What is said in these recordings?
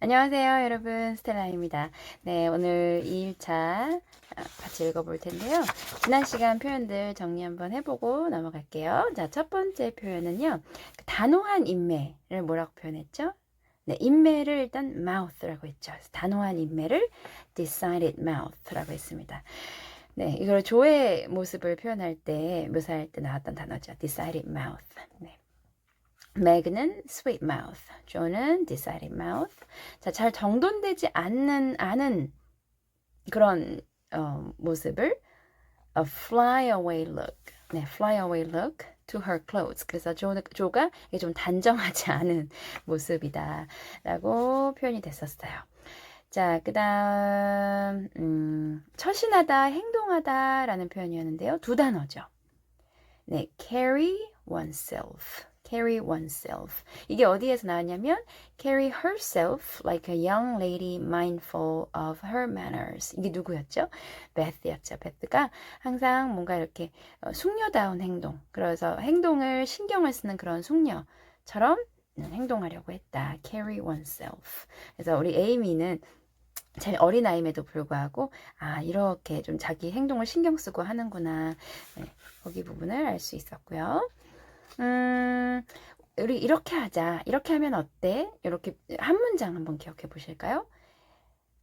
안녕하세요, 여러분. 스텔라입니다. 네, 오늘 2일차 같이 읽어볼 텐데요. 지난 시간 표현들 정리 한번 해보고 넘어갈게요. 자, 첫 번째 표현은요. 단호한 인매를 뭐라고 표현했죠? 네, 인매를 일단 mouth라고 했죠. 단호한 인매를 decided mouth라고 했습니다. 네, 이걸 조의 모습을 표현할 때, 묘사할 때 나왔던 단어죠. decided mouth. 네. 맥은 sweet mouth, 조는 decided mouth. 자, 잘 정돈되지 않은 그런 모습을 a fly away look. 네, fly away look to her clothes. 그래서 조가 이게 좀 단정하지 않은 모습이다라고 표현이 됐었어요. 자, 그다음 처신하다, 행동하다라는 표현이었는데요. 두 단어죠. 네, carry oneself. carry oneself. 이게 어디에서 나왔냐면 carry herself like a young lady mindful of her manners. 이게 누구였죠? 베스였죠. 베스가 항상 뭔가 이렇게 숙녀다운 행동. 그래서 행동을 신경을 쓰는 그런 숙녀처럼 행동하려고 했다. carry oneself. 그래서 우리 에이미는 제일 어린 아이임에도 불구하고 이렇게 좀 자기 행동을 신경 쓰고 하는구나. 네, 거기 부분을 알 수 있었고요. 우리 이렇게 하자. 이렇게 하면 어때? 이렇게 한 문장 한번 기억해 보실까요?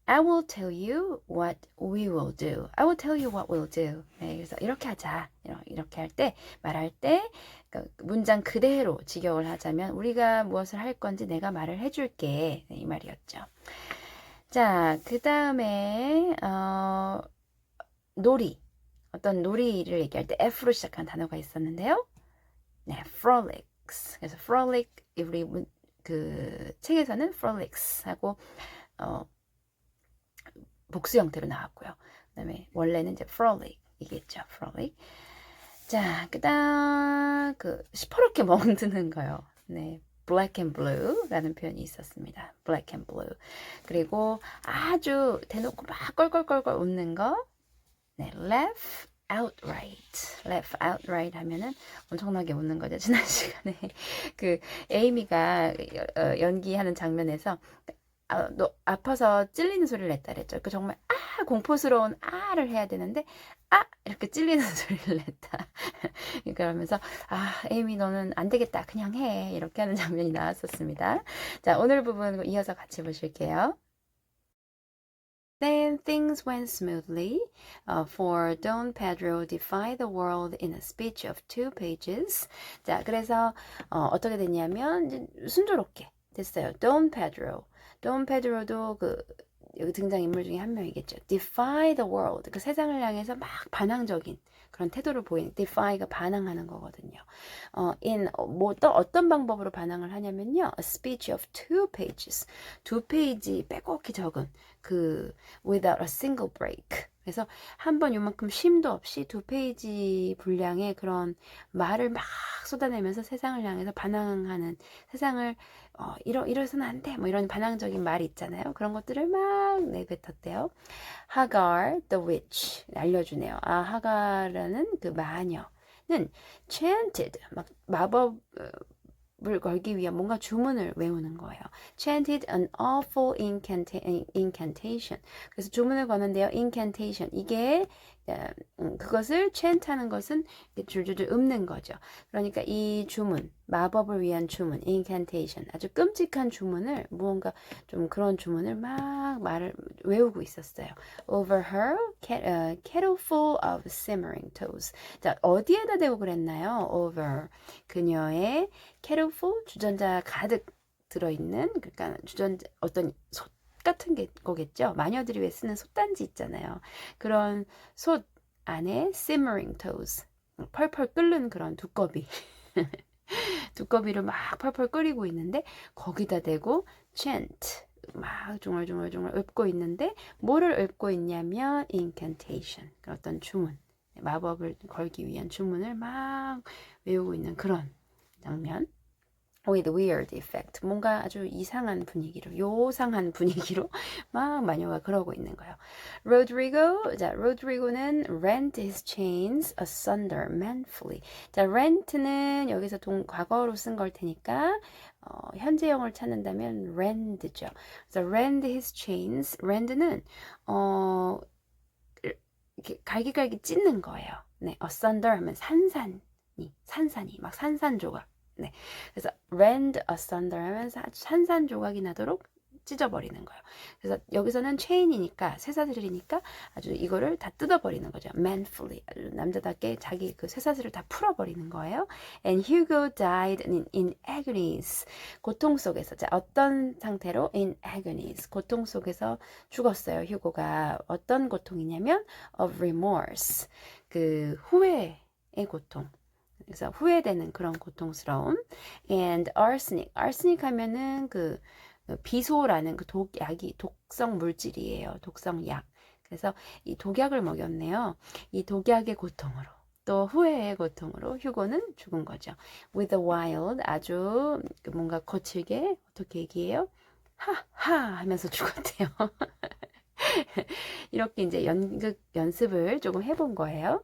I will tell you what we will do. I will tell you what we'll do. 네, 그래서 이렇게 하자. 이렇게 할 때, 말할 때, 문장 그대로 직역을 하자면 우리가 무엇을 할 건지 내가 말을 해줄게. 네, 이 말이었죠. 자, 그 다음에 놀이. 어떤 놀이를 얘기할 때 F로 시작한 단어가 있었는데요. 네, frolics. 그래서 frolic 우리 그 책에서는 frolics 하고 복수 형태로 나왔고요. 그다음에 원래는 이제 frolic 이겠죠. frolic. 자, 그다음 시퍼렇게 멍드는 거요. 네. black and blue라는 표현이 있었습니다. black and blue. 그리고 아주 대놓고 막 껄껄껄껄 웃는 거. 네, laugh outright. laugh outright 하면은 엄청나게 웃는 거죠. 지난 시간에 에이미가 연기하는 장면에서 너 아파서 찔리는 소리를 냈다 그랬죠. 정말 공포스러운 아를 해야 되는데 이렇게 찔리는 소리를 냈다. 그러면서 에이미 너는 안 되겠다. 그냥 해. 이렇게 하는 장면이 나왔었습니다. 자, 오늘 부분 이어서 같이 보실게요. Then things went smoothly, for Don Pedro defied the world in a speech of 2 pages. 자, 그래서 어떻게 됐냐면 순조롭게 됐어요. Don Pedro. Don Pedro도 여기 등장인물 중에 한 명이겠죠. Defy the world. 그 세상을 향해서 막 반항적인 그런 태도를 보이는 defy가 반항하는 거거든요. 또 어떤 방법으로 반항을 하냐면요. A speech of 2 pages. 2페이지 빼곡히 적은 without a single break. 그래서 한 번 요만큼 쉼도 없이 2페이지 분량의 그런 말을 막 쏟아내면서 세상을 향해서 반항하는 세상을 이러서는 안 돼. 뭐 이런 반항적인 말이 있잖아요. 그런 것들을 막 내뱉었대요. 하갈, the witch 알려주네요. 하갈이라는 그 마녀는 chanted 막 마법 을 걸기 위한 뭔가 주문을 외우는 거예요. chanted an awful incantation. 그래서 주문을 거는데요. incantation. 이게 그것을 chant하는 것은 줄줄줄 읊는 거죠. 그러니까 이 주문, 마법을 위한 주문, incantation. 아주 끔찍한 주문을 무언가 좀 그런 주문을 막 말을 외우고 있었어요. Over her kettle full of simmering toes. 자, 어디에다 대고 그랬나요? Over 그녀의 kettle full 주전자 가득 들어있는 그러니까 주전자 어떤 솥 같은 게 거겠죠. 마녀들이 왜 쓰는 솥단지 있잖아요. 그런 솥 안에 simmering toes 펄펄 끓는 그런 두꺼비 두꺼비를 막 펄펄 끓이고 있는데 거기다 대고 chant 막 중얼중얼 읊고 있는데 뭐를 읊고 있냐면 incantation 어떤 주문 마법을 걸기 위한 주문을 막 외우고 있는 그런 장면. with weird effect. 뭔가 아주 이상한 분위기로, 요상한 분위기로 막 마녀가 그러고 있는 거예요. 로드리고는 rent his chains asunder manfully. 자, rent는 여기서 과거로 쓴 걸 테니까 현재형을 찾는다면 rend죠. 그래서 rend his chains. rend는 이렇게 갈기갈기 찢는 거예요. 네, asunder 하면 산산이 막 산산조각. 네, 그래서 rend asunder 하면 산산조각이 나도록 찢어버리는 거예요. 그래서 여기서는 chain이니까 쇠사슬이니까 아주 이거를 다 뜯어버리는 거죠. manfully 아주 남자답게 자기 그 쇠사슬을 다 풀어버리는 거예요. And Hugo died in agonies. 고통 속에서 자 어떤 상태로 in agonies 고통 속에서 죽었어요. 휴고가 어떤 고통이냐면 of remorse 그 후회의 고통. 그래서 후회되는 그런 고통스러움. And arsenic 하면은 그 비소라는 그 독약이 독성 물질이에요. 독성 약. 그래서 이 독약을 먹였네요. 이 독약의 고통으로 또 후회의 고통으로 휴고는 죽은 거죠. With a wild 아주 뭔가 거칠게 어떻게 얘기해요? 하하 하면서 죽었대요. 이렇게 이제 연극 연습을 조금 해본 거예요.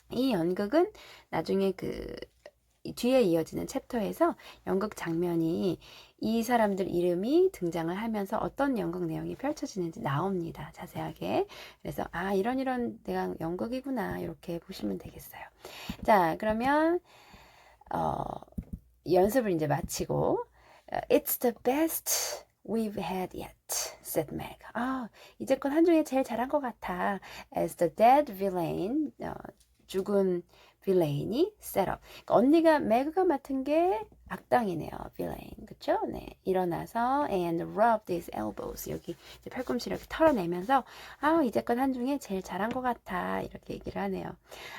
이 연극은 나중에 그 뒤에 이어지는 챕터에서 연극 장면이 이 사람들 이름이 등장을 하면서 어떤 연극 내용이 펼쳐지는지 나옵니다. 자세하게. 그래서 아 이런 내가 연극이구나 이렇게 보시면 되겠어요. 자 그러면 연습을 이제 마치고 It's the best we've had yet, said Meg. 이제껏 한중에 제일 잘한 것 같아. As the dead villain, 죽은 빌레인이 셋업. 그러니까 언니가 매그가 맡은 게 악당이네요. 빌레인. 그쵸? 네. 일어나서 and rubbed his elbows. 여기 이제 팔꿈치를 이렇게 털어내면서 이제껏 한중에 제일 잘한 것 같아. 이렇게 얘기를 하네요.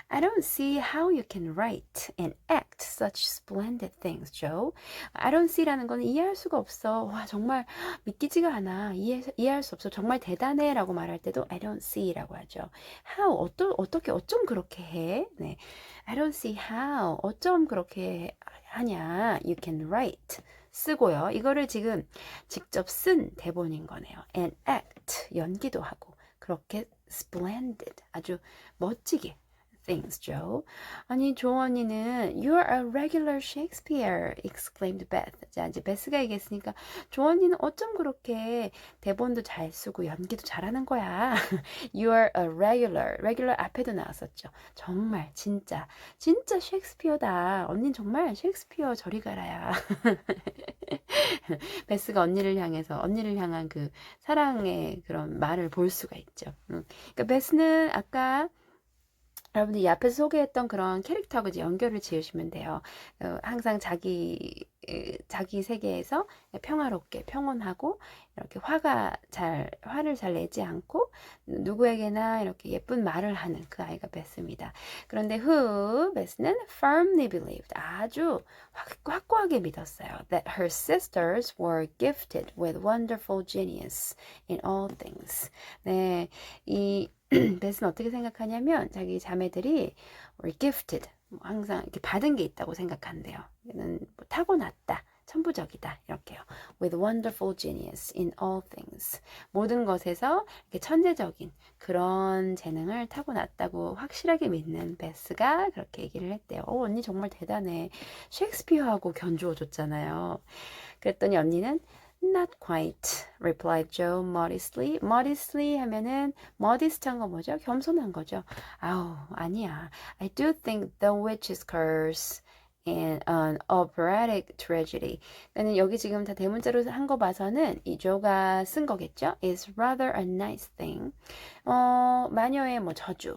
I don't see how you can write and act such splendid things, Joe. I don't see라는 거는 이해할 수가 없어. 와, 정말 믿기지가 않아. 이해할 수 없어. 정말 대단해. 라고 말할 때도 I don't see라고 하죠. How? 어떻게, 어쩜 그렇게 해? 네. I don't see how. 어쩜 그렇게 하냐. You can write. 쓰고요. 이거를 지금 직접 쓴 대본인 거네요. And act. 연기도 하고. 그렇게 splendid. 아주 멋지게. Things, Joe. 아니, 조 언니는 You're a regular Shakespeare, exclaimed Beth. 자, 이제 베스가 얘기했으니까 조 언니는 어쩜 그렇게 대본도 잘 쓰고 연기도 잘하는 거야. You're a regular 앞에도 나왔었죠. 정말 진짜 셰익스피어다. 언니는 정말 셰익스피어 저리 가라야. 베스가 언니를 향한 그 사랑의 그런 말을 볼 수가 있죠. 그러니까 베스는 아까 여러분들 이 앞에서 소개했던 그런 캐릭터하고 이제 연결을 지으시면 돼요. 항상 자기 세계에서 평화롭게 평온하고 이렇게 화를 잘 내지 않고 누구에게나 이렇게 예쁜 말을 하는 그 아이가 베스입니다. 그런데 베스는 firmly believed 아주 확고하게 믿었어요. That her sisters were gifted with wonderful genius in all things. 네, 이 베스는 어떻게 생각하냐면 자기 자매들이 were gifted 항상 이렇게 받은 게 있다고 생각한대요. 얘는 뭐 타고났다, 천부적이다 이렇게요. With wonderful genius in all things 모든 것에서 이렇게 천재적인 그런 재능을 타고났다고 확실하게 믿는 베스가 그렇게 얘기를 했대요. 언니 정말 대단해. 셰익스피어하고 견주어 줬잖아요. 그랬더니 언니는 Not quite, replied Joe modestly. modestly 하면은 modest한 거 뭐죠? 겸손한 거죠. 아니야. I do think The Witch's Curse and an operatic tragedy. 그러니까 여기 지금 다 대문자로 한 거 봐서는 이 조가 쓴 거겠죠? Is rather a nice thing. 마녀의 뭐 저주,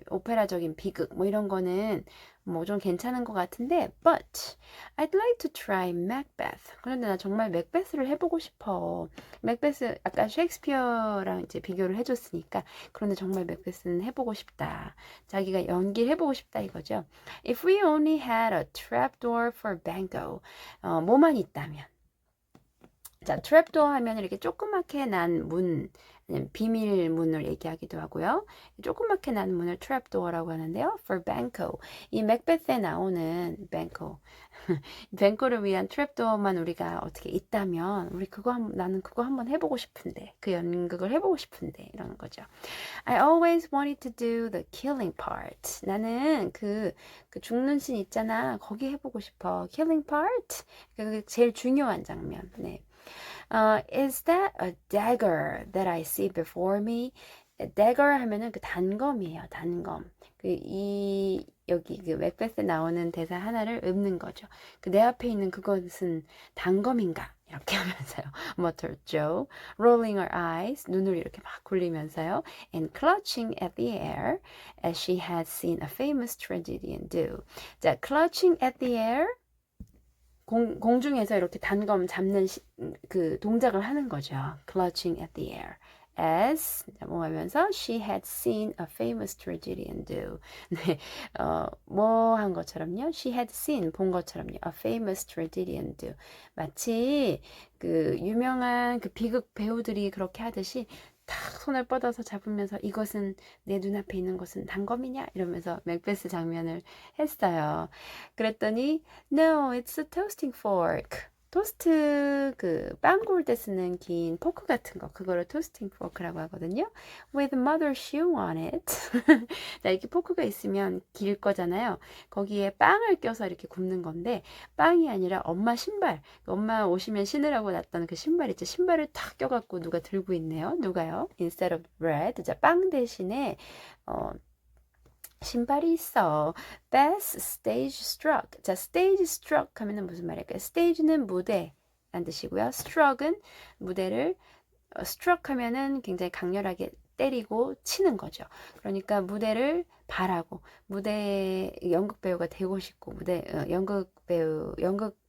오페라적인 비극 뭐 이런 거는 뭐 좀 괜찮은 것 같은데 but I'd like to try Macbeth. 그런데 나 정말 맥베스를 해보고 싶어. 맥베스 아까 셰익스피어랑 이제 비교를 해줬으니까 그런데 정말 맥베스는 해보고 싶다. 자기가 연기를 해보고 싶다 이거죠. If we only had a trapdoor for Bango. 뭐만 있다면 자, trapdoor 하면 이렇게 조그맣게 난 문, 아니면 비밀 문을 얘기하기도 하고요. 조그맣게 난 문을 trapdoor라고 하는데요. For Banquo. 이 맥베스에 나오는 Banquo. 뱅코를 위한 트랩도어만 우리가 어떻게 있다면 우리 나는 그거 한번 해보고 싶은데 그 연극을 해보고 싶은데 이러는 거죠. I always wanted to do the killing part. 나는 그 죽는 씬 있잖아. 거기 해보고 싶어. Killing part. 그 제일 중요한 장면. 네. Is that a dagger that I see before me? dagger 하면은 그 단검이에요. 단검. 여기 그 맥베스에 나오는 대사 하나를 읊는 거죠. 그 내 앞에 있는 그것은 단검인가? 이렇게 하면서요. muttered Joe, rolling her eyes, 눈을 이렇게 막 굴리면서요. and clutching at the air, as she had seen a famous tragedian do. 자, clutching at the air, 공중에서 이렇게 단검 잡는 그 동작을 하는 거죠. clutching at the air. As 뭐 하면서 she had seen a famous tragedian do. 네, 뭐 한 것처럼요. She had seen 본 것처럼요. A famous tragedian do. 마치 그 유명한 그 비극 배우들이 그렇게 하듯이 탁 손을 뻗어서 잡으면서 이것은 내 눈앞에 있는 것은 단검이냐 이러면서 맥베스 장면을 했어요. 그랬더니 No, it's a toasting fork. 토스트 그 빵 구울 때 쓰는 긴 포크 같은 거 그거를 토스팅 포크라고 하거든요. With mother shoe on it. 자, 이렇게 포크가 있으면 길 거잖아요. 거기에 빵을 껴서 이렇게 굽는 건데 빵이 아니라 엄마 신발. 엄마 오시면 신으라고 놨던 그 신발 있죠. 신발을 탁 껴갖고 누가 들고 있네요. 누가요? Instead of bread. 자, 빵 대신에 신발이 있어. Beth stage struck. 자, stage struck 하면은 무슨 말일까요? stage는 무대 란 뜻이고요. struck은 무대를 struck 하면은 굉장히 강렬하게 때리고 치는 거죠. 그러니까 무대를 바라고 무대 연극 배우가 되고 싶고 연극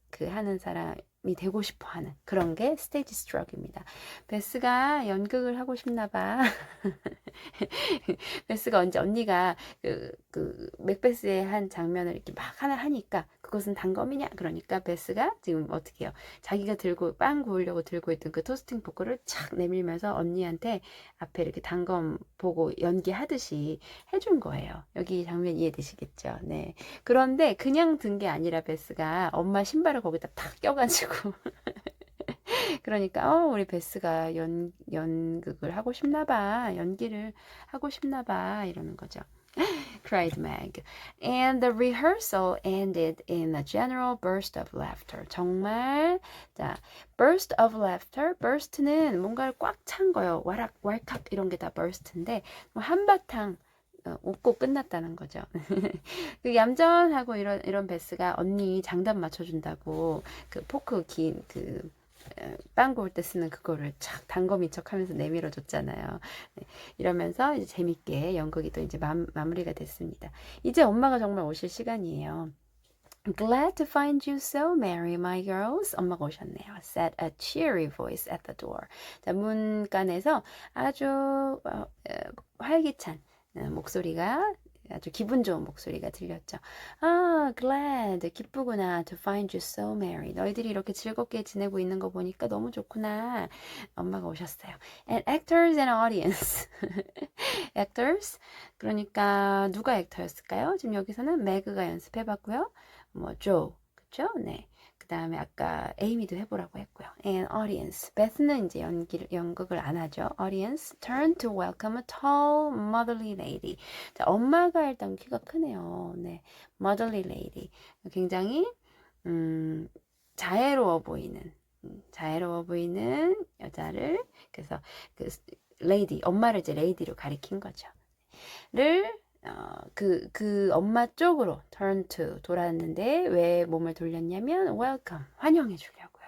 그 하는 사람이 되고 싶어 하는 그런 게 스테이지 스트럭입니다. 베스가 연극을 하고 싶나 봐. 베스가 언니가 맥베스의 한 장면을 이렇게 막 하나 하니까 그것은 단검이냐? 그러니까 베스가 지금 어떻게 해요? 자기가 빵 구우려고 들고 있던 그 토스팅 포크를 착 내밀면서 언니한테 앞에 이렇게 단검 보고 연기하듯이 해준 거예요. 여기 장면 이해되시겠죠? 네. 그런데 그냥 든 게 아니라 베스가 엄마 신발을 거기다 탁 껴가지고 그러니까 우리 베스가 연극을 하고 싶나 봐. 연기를 하고 싶나 봐. 이러는 거죠. cried Meg. And the rehearsal ended in a general burst of laughter. 정말 자, burst of laughter. burst는 뭔가를 꽉 찬 거요. 와락, 왈칵 이런 게 다 burst인데 한바탕 웃고 끝났다는 거죠. 그 얌전하고 이런 베스가 언니 장단 맞춰준다고 그 포크 빵 구울 때 쓰는 그거를 착 단검인 척 하면서 내밀어 줬잖아요. 네, 이러면서 이제 재밌게 연극이 또 이제 마무리가 됐습니다. 이제 엄마가 정말 오실 시간이에요. Glad to find you so merry, my girls. 엄마가 오셨네요. Said a cheery voice at the door. 자, 문간에서 아주 활기찬 목소리가 아주 기분 좋은 목소리가 들렸죠. glad, 기쁘구나. To find you so merry. 너희들이 이렇게 즐겁게 지내고 있는 거 보니까 너무 좋구나. 엄마가 오셨어요. And actors and audience. actors, 그러니까 누가 액터였을까요? 지금 여기서는 매그가 연습해봤고요. 조, 그쵸? 네. 그 다음에 아까 에이미도 해보라고 했고요. And audience. 베스는 이제 연극을 안 하죠. Audience turned to welcome a tall, motherly lady. 자, 엄마가 일단 키가 크네요. 네, motherly lady. 굉장히 자애로워 보이는 여자를 그래서 그 lady, 엄마를 이제 lady로 가리킨 거죠. 그 엄마 쪽으로 turn to 돌았는데 왜 몸을 돌렸냐면 welcome 환영해 주려고요.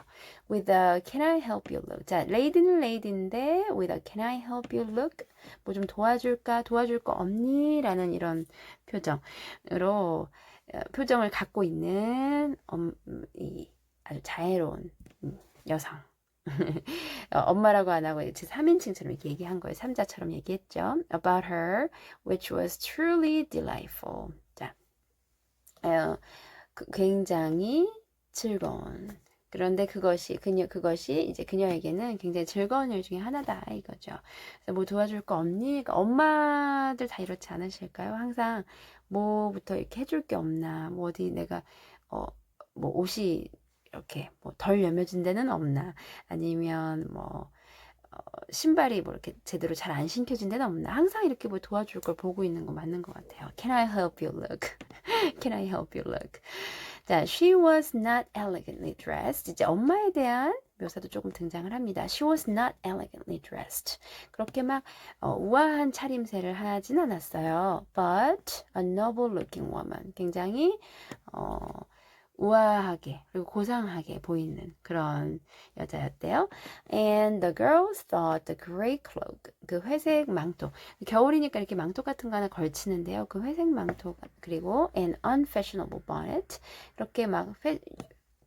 With a can I help you look. 자, lady는 lady인데 with a can I help you look 뭐 좀 도와줄 거 없니? 라는 이런 표정을 갖고 있는 이 아주 자애로운 여성. 엄마라고 안 하고 제 3인칭처럼 이렇게 얘기한 거예요. 3자처럼 얘기했죠. About her, which was truly delightful. 자, 굉장히 즐거운 그런데 그것이 이제 그녀에게는 굉장히 즐거운 일 중에 하나다 이거죠. 그래서 뭐 도와줄 거 없니? 그러니까 엄마들 다 이렇지 않으실까요? 항상 뭐부터 이렇게 해줄 게 없나? 뭐 어디 내가 어 뭐 옷이 이렇게 뭐 덜 여며진 데는 없나? 아니면 뭐 신발이 뭐 이렇게 제대로 잘 안 신겨진 데는 없나? 항상 이렇게 뭐 도와줄 걸 보고 있는 거 맞는 것 같아요. Can I help you look? Can I help you look? 자, she was not elegantly dressed. 이제 엄마에 대한 묘사도 조금 등장을 합니다. She was not elegantly dressed. 그렇게 막 우아한 차림새를 하진 않았어요. But a noble looking woman. 굉장히 어, 우아하게 그리고 고상하게 보이는 그런 여자였대요. And the girls thought the gray cloak, 그 회색 망토, 겨울이니까 이렇게 망토 같은 거 하나 걸치는데요. 그 회색 망토 그리고 an unfashionable bonnet, 이렇게 막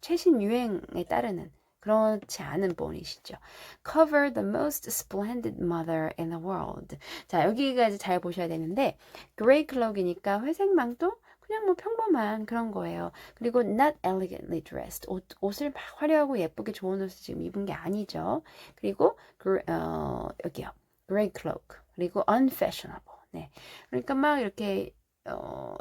최신 유행에 따르는 그렇지 않은 보닛이죠. Cover the most splendid mother in the world. 자, 여기까지 잘 보셔야 되는데 gray cloak이니까 회색 망토 그냥 뭐 평범한 그런 거예요. 그리고 not elegantly dressed. 옷을 막 화려하고 예쁘게 좋은 옷을 지금 입은 게 아니죠. 그리고 여기요. gray cloak. 그리고 unfashionable. 네. 그러니까 막 이렇게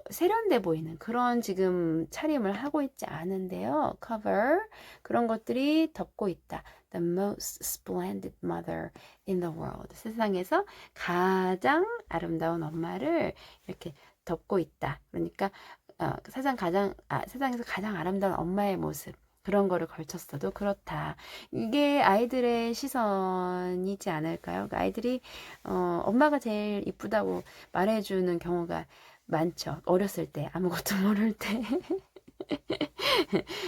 세련돼 보이는 그런 지금 차림을 하고 있지 않은데요. cover 그런 것들이 덮고 있다. The most splendid mother in the world. 세상에서 가장 아름다운 엄마를 이렇게 덮고 있다. 그러니까 세상에서 가장 아름다운 엄마의 모습 그런 거를 걸쳤어도 그렇다. 이게 아이들의 시선이지 않을까요? 그러니까 아이들이 엄마가 제일 이쁘다고 말해주는 경우가 많죠. 어렸을 때 아무것도 모를 때.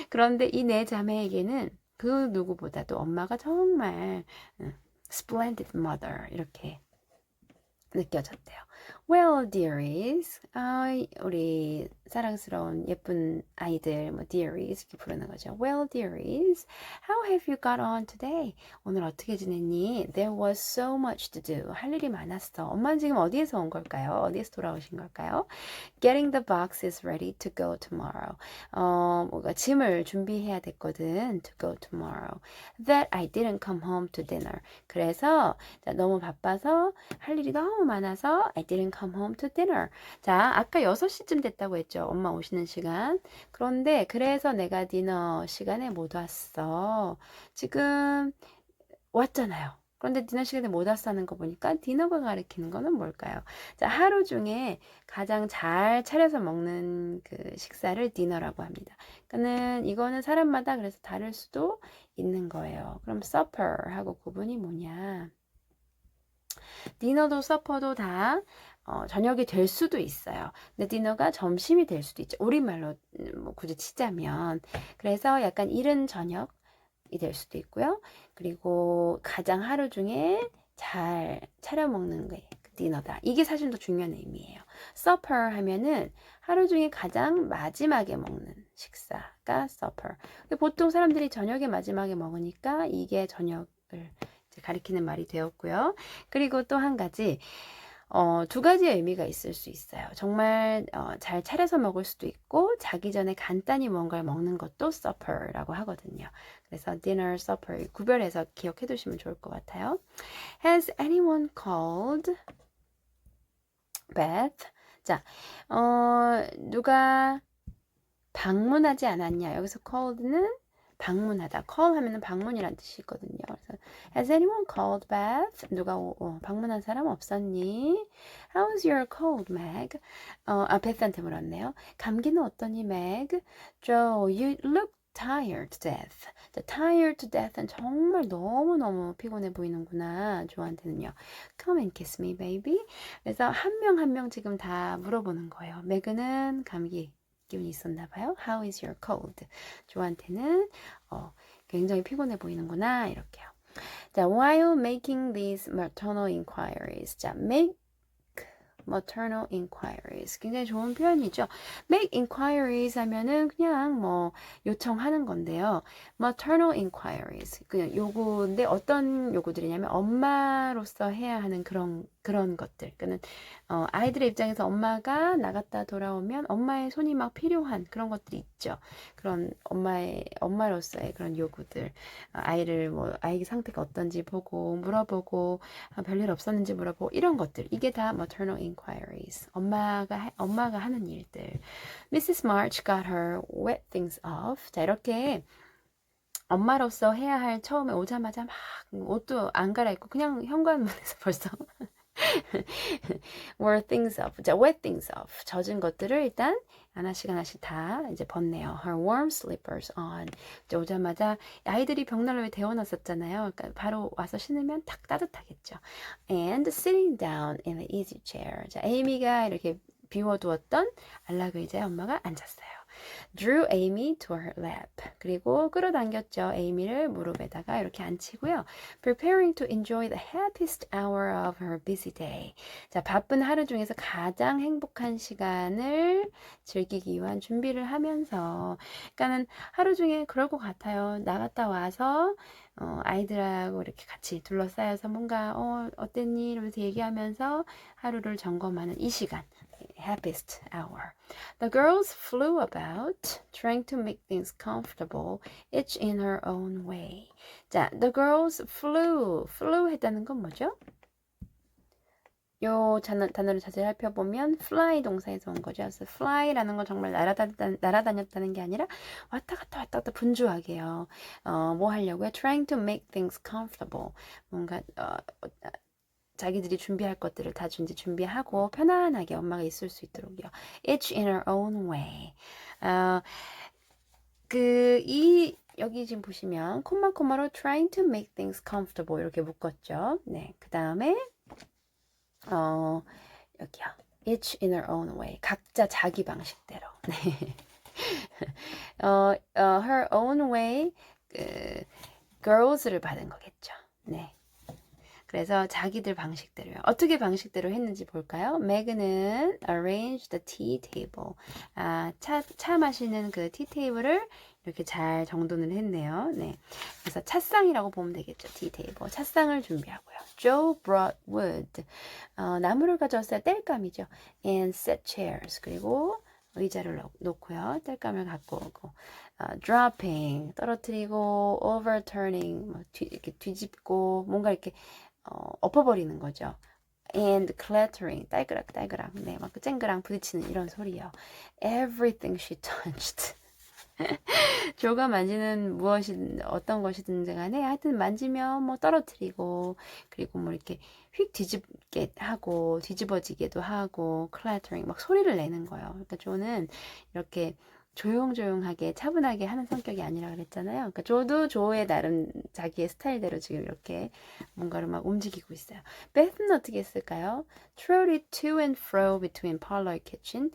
그런데 이 네 자매에게는 그 누구보다도 엄마가 정말 splendid mother 이렇게 느껴졌대요. Well, dearies, 우리 사랑스러운 예쁜 아이들, 뭐 dearies 이렇게 부르는 거죠. Well, dearies, how have you got on today? 오늘 어떻게 지냈니? There was so much to do. 할 일이 많았어. 엄마는 지금 어디에서 온 걸까요? 어디에서 돌아오신 걸까요? Getting the boxes ready to go tomorrow. 뭔가 짐을 준비해야 됐거든. To go tomorrow. That I didn't come home to dinner. 그래서 너무 바빠서 할 일이 너무 많아서 I didn't come home to dinner. 자, 아까 6시쯤 됐다고 했죠. 엄마 오시는 시간. 그런데 그래서 내가 디너 시간에 못 왔어. 지금 왔잖아요. 그런데 디너 시간에 못 왔다는 거 보니까 디너가 가리키는 거는 뭘까요? 자, 하루 중에 가장 잘 차려서 먹는 그 식사를 디너라고 합니다. 그러니까는 이거는 사람마다 그래서 다를 수도 있는 거예요. 그럼 supper하고 구분이 뭐냐? 디너도 서퍼도 다 저녁이 될 수도 있어요. 근데 디너가 점심이 될 수도 있죠. 우리말로 뭐 굳이 치자면. 그래서 약간 이른 저녁이 될 수도 있고요. 그리고 가장 하루 중에 잘 차려 먹는 게 디너다. 이게 사실 더 중요한 의미예요. supper 하면은 하루 중에 가장 마지막에 먹는 식사가 supper. 보통 사람들이 저녁에 마지막에 먹으니까 이게 저녁을 가리키는 말이 되었고요. 그리고 또 한 가지, 두 가지의 의미가 있을 수 있어요. 정말 잘 차려서 먹을 수도 있고 자기 전에 간단히 뭔가를 먹는 것도 supper라고 하거든요. 그래서 dinner, supper 구별해서 기억해 두시면 좋을 것 같아요. Has anyone called Beth? 자, 누가 방문하지 않았냐? 여기서 called는 방문하다. call 하면은 방문이란 뜻이 있거든요. 그래서 Has anyone called Beth? 누가 방문한 사람 없었니? How's your cold, Meg? Beth한테 물었네요. 감기는 어떠니, Meg? Joe, you look tired to death. tired to death는 정말 너무너무 피곤해 보이는구나. 조한테는요. Come and kiss me, baby. 그래서 한 명 한 명 지금 다 물어보는 거예요. 매그는 감기 기운이 있었나 봐요. How is your cold? 조한테는 굉장히 피곤해 보이는구나. 이렇게요. 자, while making these maternal inquiries. 자, make maternal inquiries. 굉장히 좋은 표현이죠. make inquiries 하면은 그냥 뭐 요청하는 건데요. maternal inquiries. 그냥 요구인데 어떤 요구들이냐면 엄마로서 해야 하는 그런 것들. 그는 아이들의 입장에서 엄마가 나갔다 돌아오면 엄마의 손이 막 필요한 그런 것들이 있죠. 그런 엄마로서의 그런 요구들. 아이를 뭐 아이 상태가 어떤지 보고 물어보고 별일 없었는지 물어보고 이런 것들. 이게 다 maternal inquiries. 엄마가 하는 일들. Mrs. March got her wet things off. 자, 이렇게 엄마로서 해야 할 처음에 오자마자 막 옷도 안 갈아입고 그냥 현관문에서 벌써 were things off. 자, wet things off. 젖은 것들을 일단 하나씩 다 이제 벗네요. Her warm slippers on. 이제 오자마자 아이들이 벽난로에 데워놨었잖아요. 그러니까 바로 와서 신으면 딱 따뜻하겠죠. And sitting down in the easy chair. 자, 에이미가 이렇게 비워두었던 안락의자에 엄마가 앉았어요. Drew Amy to her lap. 그리고 끌어당겼죠. 에이미를 무릎에다가 이렇게 앉히고요. Preparing to enjoy the happiest hour of her busy day. 자, 바쁜 하루 중에서 가장 행복한 시간을 즐기기 위한 준비를 하면서, 그러니까는 하루 중에 그럴 것 같아요. 나갔다 와서 아이들하고 이렇게 같이 둘러싸여서 뭔가 어땠니? 이러면서 얘기하면서 하루를 점검하는 이 시간. Happiest hour. The girls flew about, trying to make things comfortable, each in her own way. 자, the girls flew. flew 했다는 건 뭐죠? 요 단어를 자세히 살펴보면 fly 동사에서 온 거죠. 그래서 fly라는 건 정말 날아다녔다는 게 아니라 왔다 갔다 분주하게요. 뭐 하려고요? Trying to make things comfortable. 뭔가 자기들이 준비할 것들을 다 준비하고 편안하게 엄마가 있을 수 있도록요. Each in her own way. 여기 지금 보시면 콤마로 trying to make things comfortable 이렇게 묶었죠. 네, 그 다음에 여기요. Each in her own way. 각자 자기 방식대로. 네. her own way. girls를 받은 거겠죠. 네. 그래서 자기들 방식대로요. 어떻게 방식대로 했는지 볼까요? Meg는 arrange the tea table. 차 마시는 그 tea table을 이렇게 잘 정돈을 했네요. 네. 그래서 찻상이라고 보면 되겠죠. tea table. 찻상을 준비하고요. Joe brought wood. 나무를 가져왔어요. 땔감이죠. And set chairs. 그리고 의자를 놓고요. 땔감을 갖고 오고. dropping. 떨어뜨리고 overturning. 이렇게 뒤집고 뭔가 이렇게 엎어버리는 거죠. And clattering, 딸그락, 네, 막 쨍그랑 부딪히는 이런 소리요. Everything she touched. 조가 만지는 어떤 것이든 간에 하여튼 만지면 뭐 떨어뜨리고 그리고 뭐 이렇게 휙 뒤집게 하고 뒤집어지게도 하고 clattering 막 소리를 내는 거예요. 그러니까 조는 이렇게 조용조용하게 차분하게 하는 성격이 아니라 그랬잖아요. 그러니까 조도 조의 나름 자기의 스타일대로 지금 이렇게 뭔가를 막 움직이고 있어요. 베스는 어떻게 했을까요? Trotted to and fro between parlor kitchen.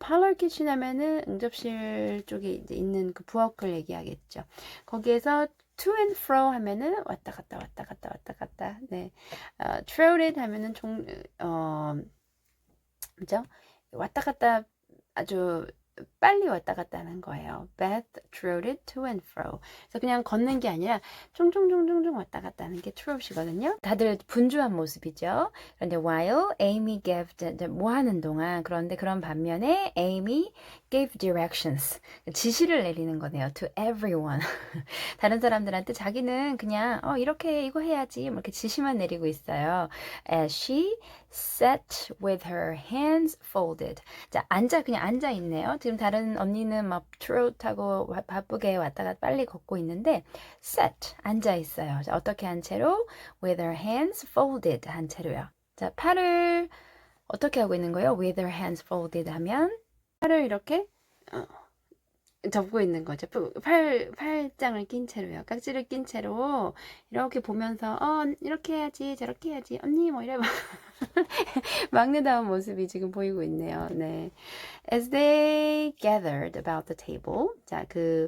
parlor kitchen 하면은 응접실 쪽에 이제 있는 그 부엌을 얘기하겠죠. 거기에서 to and fro 하면은 왔다 갔다. 네. trotted 하면은 그죠? 왔다 갔다 아주 빨리 왔다 갔다 하는 거예요. Beth trotted to and fro. 그래서 그냥 걷는 게 아니라 총총총총총 왔다 갔다 하는 게 trot이거든요. 다들 분주한 모습이죠. 그런데 while Amy gave 뭐 하는 동안 그런데 그런 반면에 Amy gave directions. 지시를 내리는 거네요. To everyone. 다른 사람들한테 자기는 그냥 이렇게 이거 해야지 뭐 이렇게 지시만 내리고 있어요. As she sat with her hands folded. 자, 그냥 앉아 있네요. 지금 다른 언니는 막 트롯하고 바쁘게 왔다 갔다 빨리 걷고 있는데 sat, 앉아 있어요. 자, 어떻게 한 채로? With her hands folded 한 채로요. 자, 팔을 어떻게 하고 있는 거예요? With her hands folded 하면 팔을 이렇게 접고 있는 거죠. 팔짱을 낀 채로요. 깍지를 낀 채로 이렇게 보면서 이렇게 해야지 저렇게 해야지 언니 뭐 이래 막내다운 모습이 지금 보이고 있네요. 네. As they gathered about the table. 자, 그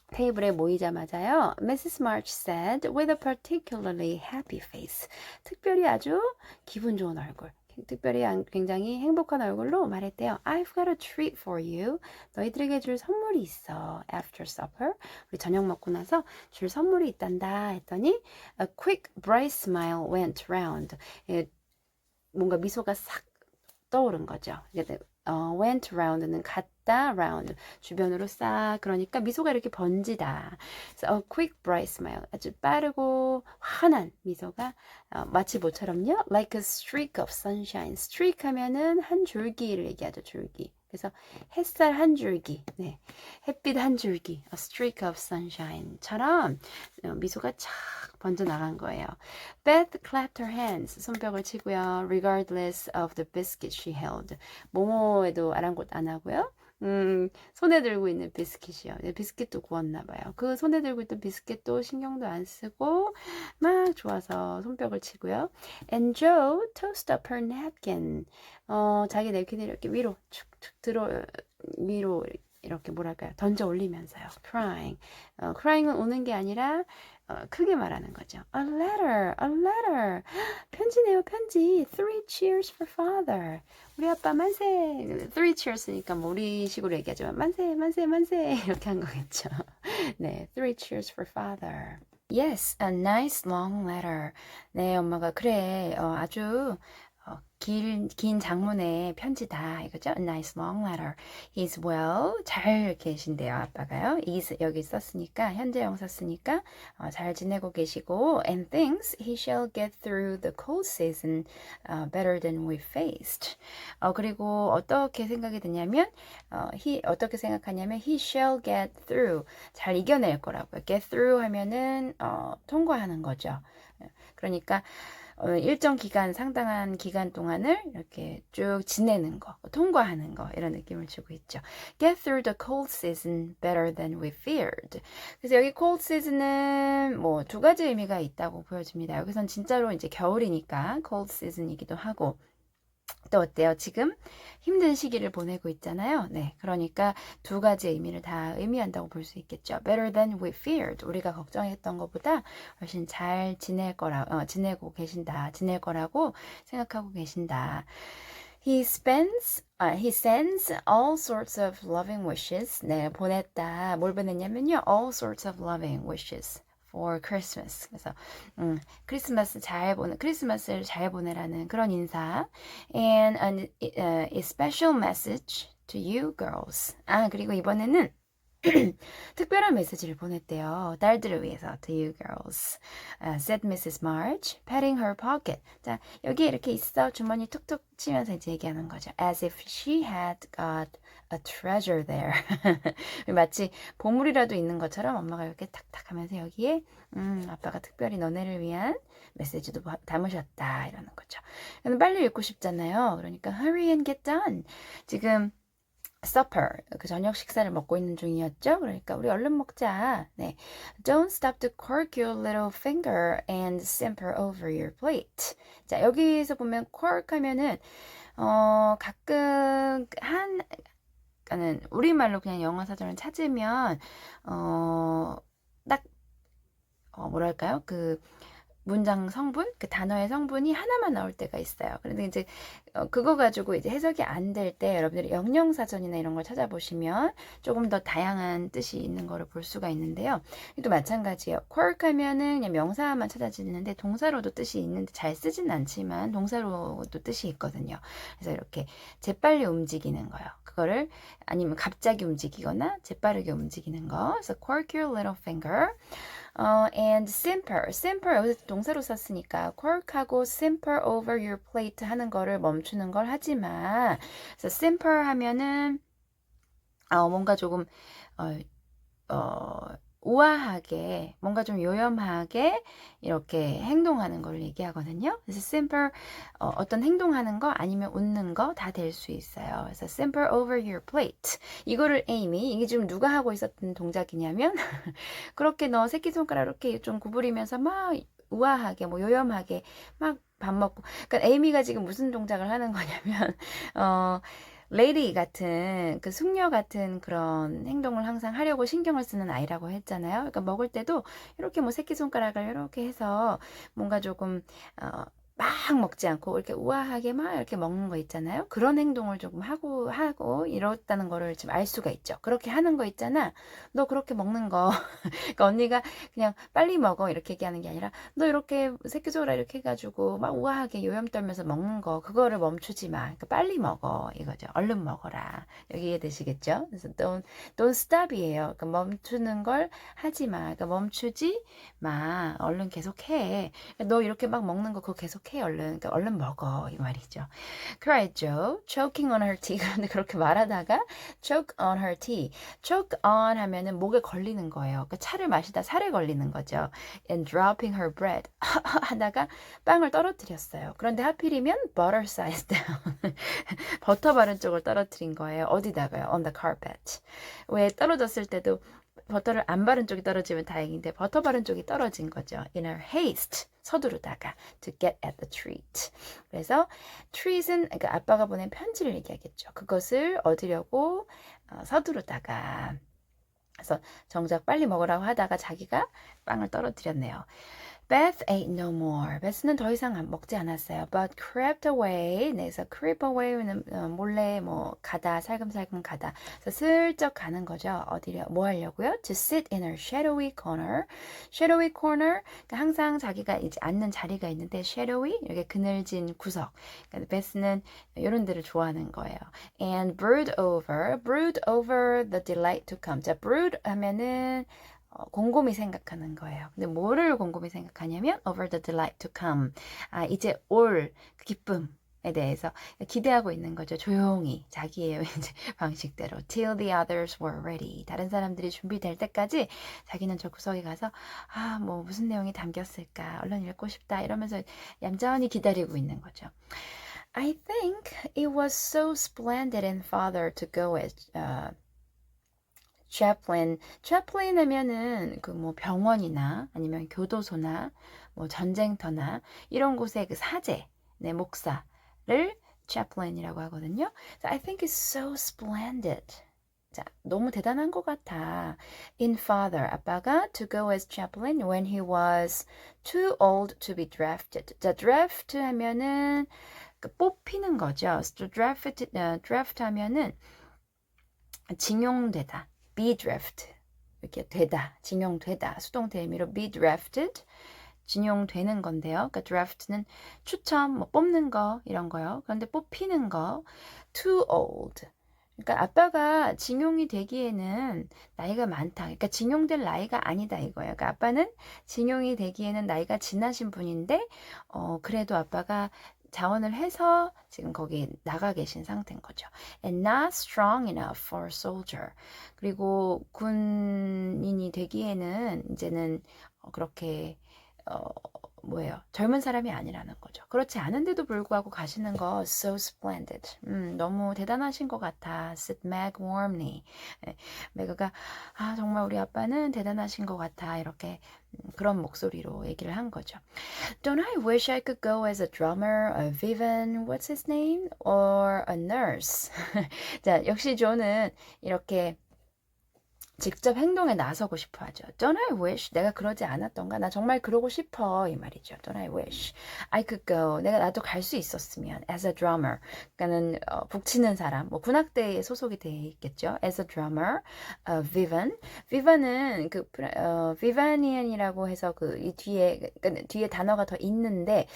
테이블에 모이자마자요. Mrs. March said with a particularly happy face. 특별히 아주 기분 좋은 얼굴. 특별히 굉장히 행복한 얼굴로 말했대요. I've got a treat for you. 너희들에게 줄 선물이 있어. After supper. 우리 저녁 먹고 나서 줄 선물이 있단다 했더니 a quick bright smile went round. 예, 뭔가 미소가 싹 떠오른 거죠. went round는 갔다 round 주변으로 싹 그러니까 미소가 이렇게 번지다. So a quick bright smile 아주 빠르고 환한 미소가 마치 뭐처럼요? Like a streak of sunshine. streak 하면은 한 줄기를 얘기하죠. 줄기. 그래서 햇살 한 줄기, 네, 햇빛 한 줄기, a streak of sunshine처럼 미소가 착 번져 나간 거예요. Beth clapped her hands, 손뼉을 치고요. Regardless of the biscuit she held. 모모에도 아랑곳 안 하고요. 손에 들고 있는 비스킷이요. 비스킷도 구웠나 봐요. 그 손에 들고 있던 비스킷도 신경도 안 쓰고 막 좋아서 손뼉을 치고요. And Joe tossed up her napkin. 자기 냅킨을 이렇게 위로 축축 위로 이렇게 뭐랄까요? 던져 올리면서요. Crying. crying은 우는 게 아니라 크게 말하는 거죠. A letter, a letter. 편지네요, 편지. Three cheers for father. 우리 아빠 만세. Three cheers니까 뭐 우리식으로 얘기하지만 만세, 만세, 만세 이렇게 한 거겠죠. 네, three cheers for father. Yes, a nice long letter. 네, 엄마가 그래, 아주 긴 장문의 편지다 이거죠. A nice long letter. He's well. 잘 계신데요. 아빠가요. is 여기 썼으니까 현재형 썼으니까 잘 지내고 계시고 and thinks he shall get through the cold season better than we faced. 그리고 어떻게 생각이 드냐면 어떻게 생각하냐면 he shall get through. 잘 이겨낼 거라고요. get through 하면은 통과하는 거죠. 그러니까 일정 기간, 상당한 기간 동안을 이렇게 쭉 지내는 거, 통과하는 거, 이런 느낌을 주고 있죠. Get through the cold season better than we feared. 그래서 여기 cold season은 뭐 두 가지 의미가 있다고 보여집니다. 여기선 진짜로 이제 겨울이니까 cold season이기도 하고, 또 어때요? 지금 힘든 시기를 보내고 있잖아요. 네, 그러니까 두 가지 의미를 다 의미한다고 볼 수 있겠죠. Better than we feared. 우리가 걱정했던 것보다 훨씬 잘 지내고 계신다. 지낼 거라고 생각하고 계신다. He sends all sorts of loving wishes. 네, 보냈다. 뭘 보냈냐면요. All sorts of loving wishes. for Christmas. 그래서 크리스마스를 잘 보내라는 그런 인사. And a special message to you girls. 그리고 이번에는 특별한 메시지를 보냈대요. 딸들을 위해서. To you girls. said Mrs. March, patting her pocket. 자, 여기 이렇게 있어. 주머니 툭툭 치면서 이제 얘기하는 거죠. As if she had got a treasure there. 마치 보물이라도 있는 것처럼 엄마가 이렇게 탁탁 하면서 여기에 아빠가 특별히 너네를 위한 메시지도 담으셨다. 이러는 거죠. 빨리 읽고 싶잖아요. 그러니까 hurry and get done. 지금 supper, 그 저녁 식사를 먹고 있는 중이었죠. 그러니까 우리 얼른 먹자. 네. Don't stop to quirk your little finger and simper over your plate. 자, 여기서 보면 quirk 하면은 가끔 그러니까는 우리말로 그냥 영어 사전을 찾으면 딱 뭐랄까요? 그 문장 성분, 그 단어의 성분이 하나만 나올 때가 있어요. 그런데 이제 그거 가지고 이제 해석이 안 될 때 여러분들이 영영사전이나 이런 걸 찾아보시면 조금 더 다양한 뜻이 있는 거를 볼 수가 있는데요. 또 마찬가지예요. quirk 하면은 그냥 명사만 찾아지는데 동사로도 뜻이 있는데 잘 쓰진 않지만 동사로도 뜻이 있거든요. 그래서 이렇게 재빨리 움직이는 거요. 그거를 아니면 갑자기 움직이거나 재빠르게 움직이는 거. 그래서 quirk your little finger. and simper 여기서 동사로 썼으니까 quirk하고 simper over your plate 하는 거를 멈추는 걸 하지 마. 그래서 simper 하면은 뭔가 조금 우아하게 뭔가 좀 요염하게 이렇게 행동하는 걸 얘기하거든요. 그래서 simper 어떤 행동하는 거 아니면 웃는 거 다 될 수 있어요. 그래서 simper over your plate. 이거를 에이미 이게 지금 누가 하고 있었던 동작이냐면 그렇게 너 새끼손가락 이렇게 좀 구부리면서 막 우아하게 뭐 요염하게 막 밥 먹고 그러니까 에이미가 지금 무슨 동작을 하는 거냐면 레이디 같은 그 숙녀 같은 그런 행동을 항상 하려고 신경을 쓰는 아이라고 했잖아요. 그러니까 먹을 때도 이렇게 뭐 새끼손가락을 이렇게 해서 뭔가 조금 막 먹지 않고 이렇게 우아하게 막 이렇게 먹는 거 있잖아요. 그런 행동을 조금 하고 이렇다는 거를 지금 알 수가 있죠. 그렇게 하는 거 있잖아. 너 그렇게 먹는 거. 그러니까 언니가 그냥 빨리 먹어 이렇게 얘기하는 게 아니라 너 이렇게 새끼 줘라 이렇게 해가지고 막 우아하게 요염 떨면서 먹는 거 그거를 멈추지 마. 그러니까 빨리 먹어 이거죠. 얼른 먹어라. 여기 이해되시겠죠? 그래서 don't stop이에요. 그러니까 멈추는 걸 하지 마. 그러니까 멈추지 마. 얼른 계속해. 너 이렇게 막 먹는 거 그거 계속해 얼른. 그러니까 얼른 먹어 이 말이죠. cried Joe, choking on her tea. 근데 그렇게 말하다가 choke on her tea. choke on 하면은 목에 걸리는 거예요. 그러니까 차를 마시다 살에 걸리는 거죠. and dropping her bread. 하다가 빵을 떨어뜨렸어요. 그런데 하필이면 butter sliced down. 버터 바른 쪽을 떨어뜨린 거예요. 어디다가요? on the carpet. 왜 떨어졌을 때도 버터를 안 바른 쪽이 떨어지면 다행인데 버터 바른 쪽이 떨어진 거죠. In her haste. 서두르다가 to get at the treat. 그래서 treat은 그러니까 아빠가 보낸 편지를 얘기하겠죠. 그것을 얻으려고 서두르다가 그래서 정작 빨리 먹으라고 하다가 자기가 빵을 떨어뜨렸네요. Beth ate no more. Beth는 더 이상 먹지 않았어요. But crept away. 그래서 creep away는 몰래 뭐 가다, 살금살금 가다. 그래서 슬쩍 가는 거죠. 어디려 뭐 하려고요? To sit in her shadowy corner. shadowy corner. 그러니까 항상 자기가 이제 앉는 자리가 있는데 shadowy 이렇게 그늘진 구석. 그러니까 Beth는 이런 데를 좋아하는 거예요. And brood over the delight to come. 자, brood 하면은 곰곰이 생각하는 거예요. 근데 뭐를 곰곰이 생각하냐면 over the delight to come. 이제 올 기쁨에 대해서 기대하고 있는 거죠. 조용히 자기의 이제 방식대로 till the others were ready. 다른 사람들이 준비될 때까지 자기는 저 구석에 가서 뭐 무슨 내용이 담겼을까? 얼른 읽고 싶다. 이러면서 얌전히 기다리고 있는 거죠. I think it was so splendid in father to go as chaplain 하면은 그 뭐 병원이나 아니면 교도소나 뭐 전쟁터나 이런 곳의 그 사제, 네, 목사를 chaplain이라고 하거든요. So I think it's so splendid. 자, 너무 대단한 것 같아. In father, 아빠가 to go as chaplain when he was too old to be drafted. 자, draft 하면은 그 뽑히는 거죠. So draft 하면은 징용되다. be draft 이렇게 되다, 징용되다, 수동태 의미로 be drafted, 징용되는 건데요. 그러니까 draft는 추첨, 뭐 뽑는 거 이런 거요. 그런데 뽑히는 거 too old. 그러니까 아빠가 징용이 되기에는 나이가 많다. 그러니까 징용될 나이가 아니다 이거예요. 그러니까 아빠는 징용이 되기에는 나이가 지나신 분인데 그래도 아빠가 자원을 해서 지금 거기 나가 계신 상태인 거죠. And not strong enough for a soldier. 그리고 군인이 되기에는 이제는 그렇게 뭐예요? 젊은 사람이 아니라는 거죠. 그렇지 않은데도 불구하고 가시는 거 so splendid. 너무 대단하신 것 같아. said Meg warmly. 매그가 정말 우리 아빠는 대단하신 것 같아. 이렇게 그런 목소리로 얘기를 한 거죠. Don't I wish I could go as a drummer, a Vivian, what's his name? Or a nurse. 자, 역시 조는 이렇게 직접 행동에 나서고 싶어 하죠. Don't I wish? 내가 그러지 않았던가? 나 정말 그러고 싶어. 이 말이죠. Don't I wish? I could go. 나도 갈 수 있었으면. As a drummer. 그러니까는 북치는 사람. 뭐 군악대에 소속이 돼 있겠죠. As a drummer. Vivian. Vivian은 그 Vivian이라고 해서 그 이 뒤에 단어가 더 있는데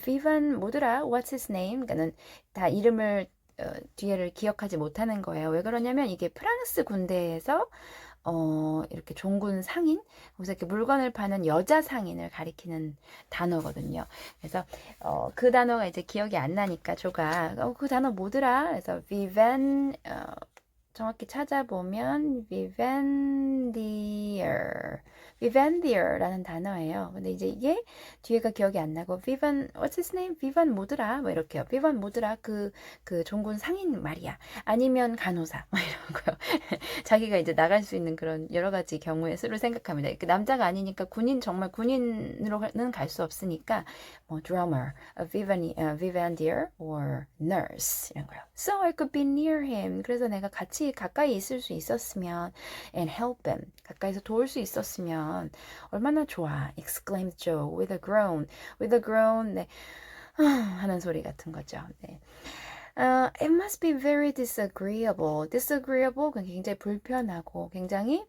Vivian 뭐더라? What's his name? 그러니까는 다 이름을 뒤에를 기억하지 못하는 거예요. 왜 그러냐면 이게 프랑스 군대에서 이렇게 종군 상인, 거기서 이렇게 물건을 파는 여자 상인을 가리키는 단어거든요. 그래서 그 단어가 이제 기억이 안 나니까 조가 그 단어 뭐더라? 그래서 viven 정확히 찾아보면 Vivandier라는 단어예요. 근데 이제 이게 뒤에가 기억이 안 나고 what's his name? Vivan 뭐더라? 뭐 이렇게요. Vivan 뭐더라? 그 종군 상인 말이야. 아니면 간호사 뭐 이런 거요. 자기가 이제 나갈 수 있는 그런 여러 가지 경우의 수를 생각합니다. 남자가 아니니까 정말 군인으로는 갈 수 없으니까 뭐 drummer, Vivandier or nurse 이런 거요. So I could be near him. 그래서 내가 가까이 있을 수 있었으면 and help him. 가까이서 도울 수 있었으면 얼마나 좋아. exclaimed Joe with a groan. 네. 하는 소리 같은 거죠. 네. It must be very disagreeable. disagreeable, 굉장히 불편하고 굉장히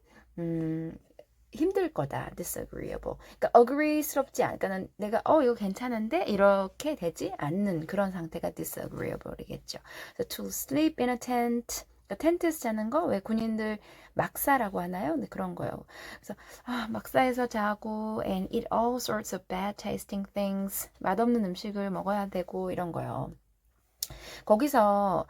힘들 거다. disagreeable. 그러니까 agree스럽지 않. 그러니까 내가 이거 괜찮은데 이렇게 되지 않는 그런 상태가 disagreeable이겠죠. So to sleep in a tent. 그러니까 텐트에서 자는 거 왜 군인들 막사라고 하나요? 네, 그런 거예요. 그래서 막사에서 자고 and eat all sorts of bad tasting things. 맛없는 음식을 먹어야 되고 이런 거요. 거기서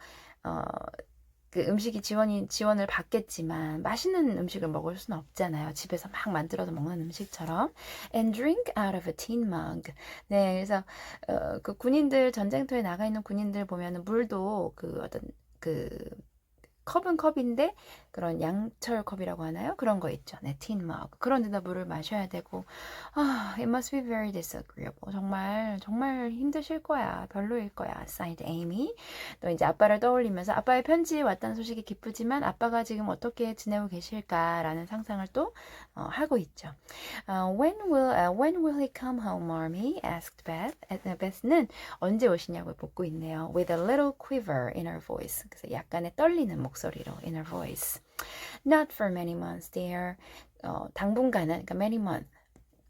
그 음식이 지원을 받겠지만 맛있는 음식을 먹을 수는 없잖아요. 집에서 막 만들어서 먹는 음식처럼. And drink out of a tin mug. 네, 그래서 그 군인들 전쟁터에 나가 있는 군인들 보면은 물도 그 어떤 그 컵은 컵인데 그런 양철 컵이라고 하나요? 그런 거 있죠. 네, tin mug. 그런 데다 물을 마셔야 되고 it must be very disagreeable. 정말 힘드실 거야. 별로일 거야. Signed Amy. 또 이제 아빠를 떠올리면서 아빠의 편지 왔다는 소식이 기쁘지만 아빠가 지금 어떻게 지내고 계실까라는 상상을 또 하고 있죠. When will he come home, Mommy? asked Beth. Beth는 언제 오시냐고 묻고 있네요. With a little quiver in her voice. 그래서 약간의 떨리는 목소리로 in her voice. Not for many months, dear. 당분간은, 그러니까 many months.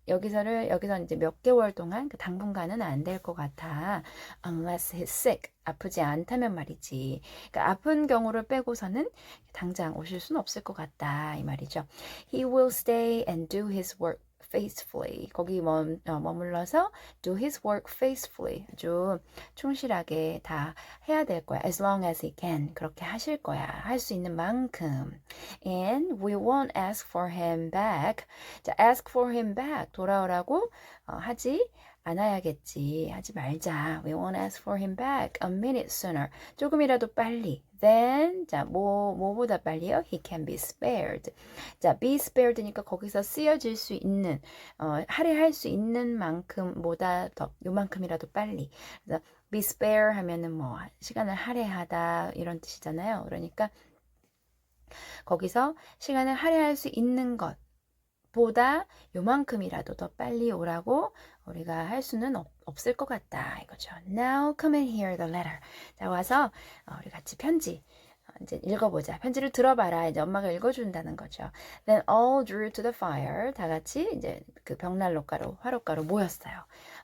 여기서 이제 몇 개월 동안 그 당분간은 안 될 것 같아. Unless he's sick. 아프지 않다면 말이지. 그러니까 아픈 경우를 빼고서는 당장 오실 수는 없을 것 같다. 이 말이죠. He will stay and do his work faithfully. 거기 머물러서 do his work faithfully. 아주 충실하게 다 해야 될 거야. As long as he can. 그렇게 하실 거야. 할 수 있는 만큼. And we won't ask for him back. 자, ask for him back. 돌아오라고 하지 않아야겠지. 하지 말자. We won't ask for him back a minute sooner. 조금이라도 빨리. Then, 자, 뭐보다 빨리요? He can be spared. 자, be spared니까 거기서 쓰여질 수 있는, 할애할 수 있는 만큼보다 더, 요만큼이라도 빨리. 그래서 be spare 하면은 뭐, 시간을 할애하다, 이런 뜻이잖아요. 그러니까 거기서 시간을 할애할 수 있는 것, 보다 요만큼이라도 더 빨리 오라고 우리가 할 수는 없을 것 같다 이거죠. Now come and hear the letter. 자, 와서 우리 같이 편지 이제 읽어보자. 편지를 들어봐라. 이제 엄마가 읽어준다는 거죠. Then all drew to the fire. 다 같이 이제 그 벽난로가로 화롯가로 모였어요.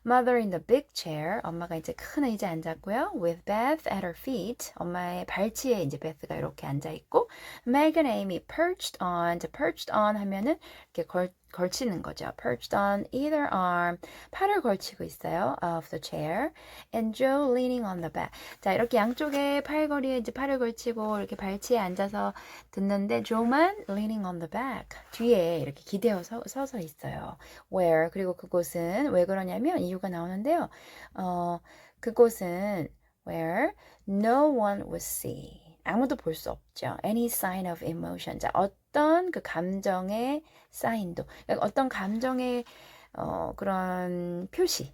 Mother in the big chair. 엄마가 이제 큰 의자에 앉았고요. With Beth at her feet. 엄마의 발치에 이제 베스가 이렇게 앉아 있고, Meg and Amy perched on. perched on 하면은 이렇게 걸치는 거죠. Perched on either arm. 팔을 걸치고 있어요. Of the chair. And Joe leaning on the back. 자, 이렇게 양쪽에 팔걸이에 이제 팔을 걸치고 이렇게 발치에 앉아서 듣는데 조만 leaning on the back. 뒤에 이렇게 기대어 서서 있어요. Where? 그리고 그곳은 왜 그러냐면 이유가 나오는데요. 그곳은 where no one would see. 아무도 볼 수 없죠. Any sign of emotion. 자, 어떤 그 감정의 사인도, 그러니까 어떤 감정의 그런 표시.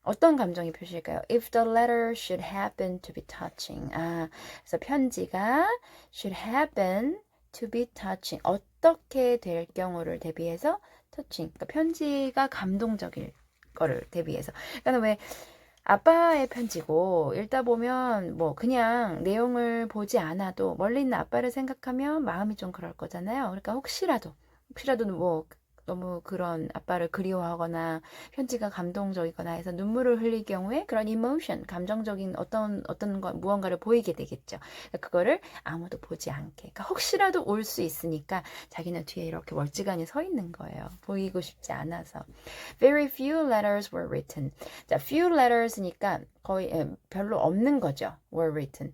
어떤 감정의 표시일까요? If the letter should happen to be touching. 그래서 편지가 should happen to be touching. 어떻게 될 경우를 대비해서 touching. 그러니까 편지가 감동적일 거를 대비해서. 그러니까 왜 아빠의 편지고 읽다 보면 뭐 그냥 내용을 보지 않아도 멀리 있는 아빠를 생각하면 마음이 좀 그럴 거잖아요. 그러니까 혹시라도 뭐 너무 그런 아빠를 그리워하거나 편지가 감동적이거나 해서 눈물을 흘릴 경우에 그런 이모션, 감정적인 어떤 무언가를 보이게 되겠죠. 그러니까 그거를 아무도 보지 않게. 그러니까 혹시라도 올 수 있으니까 자기는 뒤에 이렇게 멀찌감히 서 있는 거예요. 보이고 싶지 않아서. Very few letters were written. 자, few letters니까 거의 별로 없는 거죠. were written.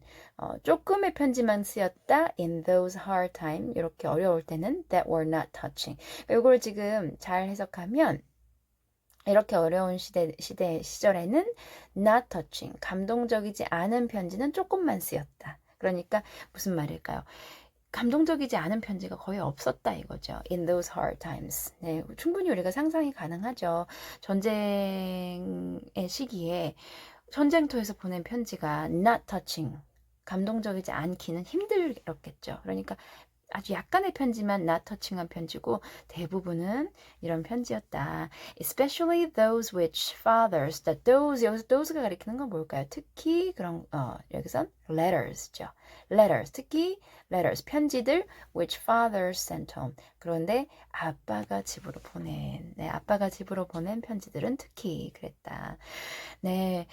조금의 편지만 쓰였다. in those hard times. 이렇게 어려울 때는 that were not touching. 이걸 지금 잘 해석하면 이렇게 어려운 시절에는 not touching. 감동적이지 않은 편지는 조금만 쓰였다. 그러니까 무슨 말일까요? 감동적이지 않은 편지가 거의 없었다 이거죠. In those hard times. 네, 충분히 우리가 상상이 가능하죠. 전쟁의 시기에 전쟁터에서 보낸 편지가 not touching, 감동적이지 않기는 힘들었겠죠. 그러니까 아주 약간의 편지만 not touching한 편지고 대부분은 이런 편지였다. Especially those which fathers, those 여기서 those가 가리키는 건 뭘까요? 특히 그런 여기선 letters죠. letters 특히 letters 편지들 which fathers sent home. 그런데 아빠가 집으로 보낸 아빠가 집으로 보낸 편지들은 특히 그랬다. 네,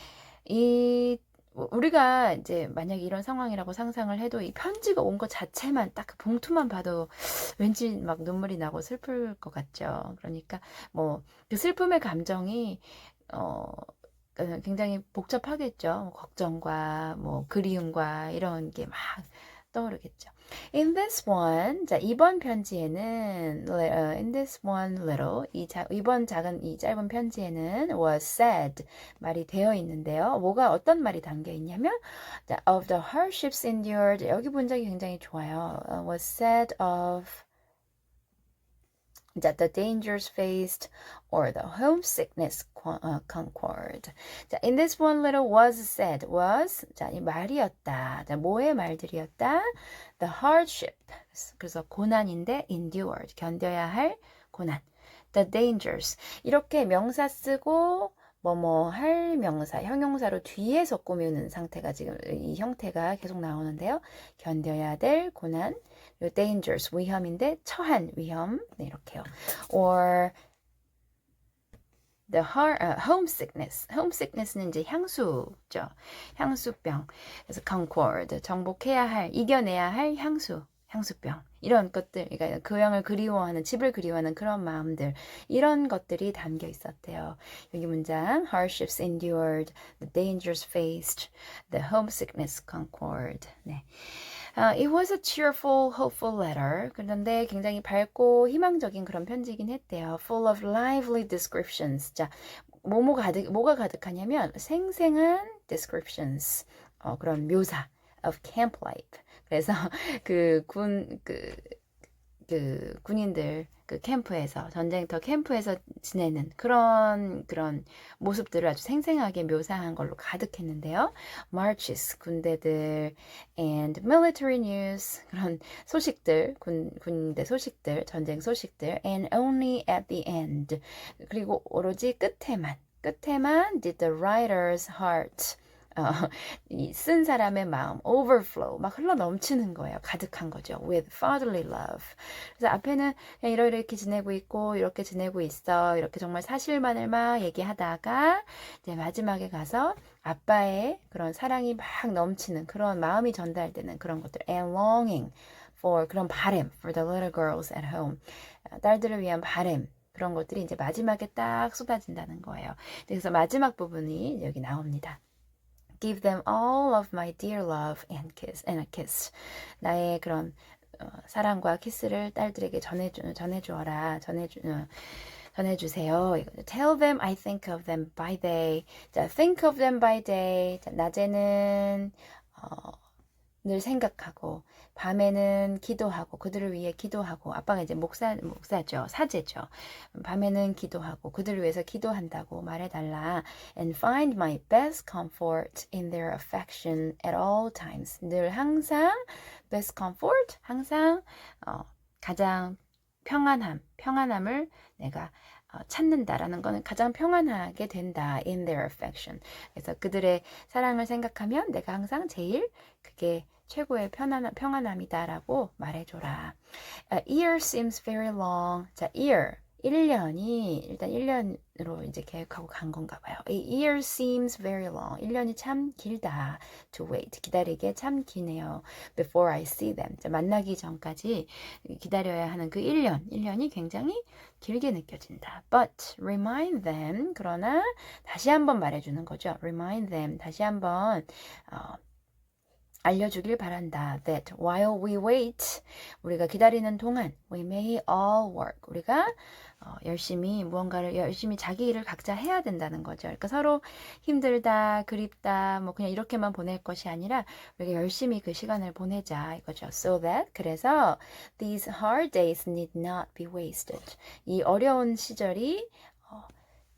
우리가 이제 만약에 이런 상황이라고 상상을 해도 이 편지가 온 것 자체만 딱 그 봉투만 봐도 왠지 막 눈물이 나고 슬플 것 같죠. 그러니까 뭐 그 슬픔의 감정이 굉장히 복잡하겠죠. 걱정과 뭐 그리움과 이런 게 막 떠오르겠죠. In this one, 자 이번 편지에는 in this one little 이번 작은 이 짧은 편지에는 was said 말이 되어 있는데요. 뭐가 어떤 말이 담겨 있냐면 of the hardships endured 여기 문장이 굉장히 좋아요. Was said of that the dangers faced or the homesickness conquered. 자, in this one little was said was 자, 이 말이었다. 자, 뭐의 말들이었다? The hardship. 그래서 고난인데 endured. 견뎌야 할 고난. The dangers. 이렇게 명사 쓰고 뭐뭐 할 명사, 형용사로 뒤에서 꾸미는 상태가 지금 이 형태가 계속 나오는데요. 견뎌야 될 고난, dangers, 위험인데 처한 위험, 네, 이렇게요. Or the homesickness, homesickness는 이제 향수죠. 향수병. 그래서 conquered, 정복해야 할, 이겨내야 할 향수병. 이런 것들, 그러니까 고향을 그리워하는, 집을 그리워하는 그런 마음들, 이런 것들이 담겨 있었대요. 여기 문장, hardships endured, the dangers faced, the homesickness conquered. 네. It was a cheerful, hopeful letter. 그런데 굉장히 밝고 희망적인 그런 편지이긴 했대요. Full of lively descriptions. 자, 뭐가 가득하냐면 생생한 descriptions. 그런 묘사 of camp life. 그래서 군인들 그 캠프에서 전쟁터 캠프에서 지내는 그런 모습들을 아주 생생하게 묘사한 걸로 가득했는데요. Marches 군대들 and military news 그런 소식들 군대 소식들 전쟁 소식들 and only at the end 그리고 오로지 끝에만 did the writer's heart 쓴 사람의 마음, overflow, 막 흘러 넘치는 거예요. 가득한 거죠. With fatherly love. 그래서 앞에는 그냥 이렇게 지내고 있고, 이렇게 지내고 있어. 이렇게 정말 사실만을 막 얘기하다가, 이제 마지막에 가서 아빠의 그런 사랑이 막 넘치는 그런 마음이 전달되는 그런 것들. And longing for 그런 바람, for the little girls at home. 딸들을 위한 바람. 그런 것들이 이제 마지막에 딱 쏟아진다는 거예요. 그래서 마지막 부분이 여기 나옵니다. Give them all of my dear love and a kiss. 나의 그런 사랑과 키스를 딸들에게 전해주어라. 전해주세요. Tell them I think of them by day. 자, think of them by day. 자, 낮에는 늘 생각하고 밤에는 기도하고 그들을 위해 기도하고 아빠가 이제 목사죠. 사제죠. 밤에는 기도하고 그들을 위해서 기도한다고 말해달라. And find my best comfort in their affection at all times. 늘 항상 best comfort 항상 가장 평안함을 내가 찾는다라는 것은 가장 평안하게 된다. In their affection. 그래서 그들의 사랑을 생각하면 내가 항상 제일 그게 최고의 평안함이다라고 말해줘라. Year seems very long. 자, year. 1년이 일단 1년으로 이제 계획하고 간 건가 봐요. A year seems very long. 1년이 참 길다. To wait. 기다리게 참 기네요. Before I see them. 자, 만나기 전까지 기다려야 하는 그 1년이 굉장히 길게 느껴진다. But remind them. 그러나 다시 한번 말해주는 거죠. Remind them. 다시 한번 알려주길 바란다. That while we wait, 우리가 기다리는 동안 we may all work. 우리가 무언가를 열심히 자기 일을 각자 해야 된다는 거죠. 그러니까 서로 힘들다, 그립다, 뭐 그냥 이렇게만 보낼 것이 아니라 우리가 열심히 그 시간을 보내자 이거죠. So that 그래서 these hard days need not be wasted. 이 어려운 시절이